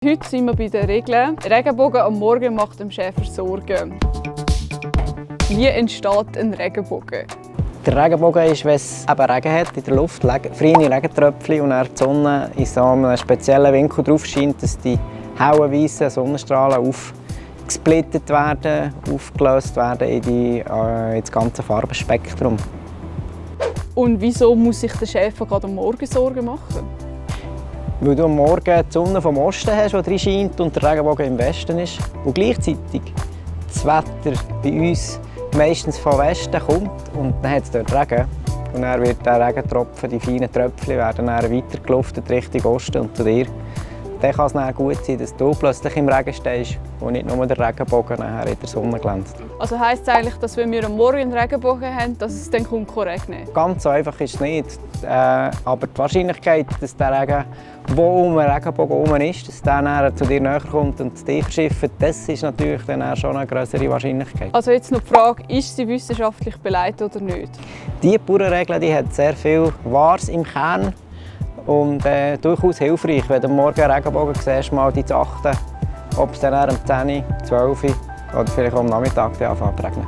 Heute sind wir bei den Regeln. Regenbogen am Morgen macht dem Schäfer Sorgen. Wie entsteht ein Regenbogen? Der Regenbogen ist, wenn es Regen hat in der Luft, feine Regentröpfchen und dann die Sonne in so einem speziellen Winkel drauf scheint, dass die hellen weißen Sonnenstrahlen aufgesplittet werden, aufgelöst werden in das ganze Farbenspektrum. Und wieso muss sich der Schäfer gerade am Morgen Sorgen machen? Weil du am Morgen die Sonne vom Osten hast, die scheint, und der Regenbogen im Westen ist. Und gleichzeitig das Wetter bei uns meistens von Westen kommt und dann hat es dort Regen. Und dann wird der Regentropfen, die feinen Tröpfchen, werden dann weitergeluftet Richtung Osten und zu dir. Dann kann es dann gut sein, dass du plötzlich im Regen stehst und nicht nur der Regenbogen nachher in der Sonne glänzt. Also heisst es eigentlich, dass wenn wir am Morgen einen Regenbogen haben, dass es dann regnen kann? Ganz so einfach ist es nicht. Aber die Wahrscheinlichkeit, dass der Regen, wo um den Regenbogen herum ist, dass der näher zu dir näher kommt und dich verschifft, das ist natürlich dann schon eine größere Wahrscheinlichkeit. Also jetzt noch die Frage, ist sie wissenschaftlich beleidigt oder nicht? Diese Bauernregel die hat sehr viel Wahres im Kern und durchaus hilfreich, wenn du morgen einen Regenbogen siehst, mal zu achten, ob es dann um 10, 12 oder vielleicht auch am Nachmittag anfängt zu regnen.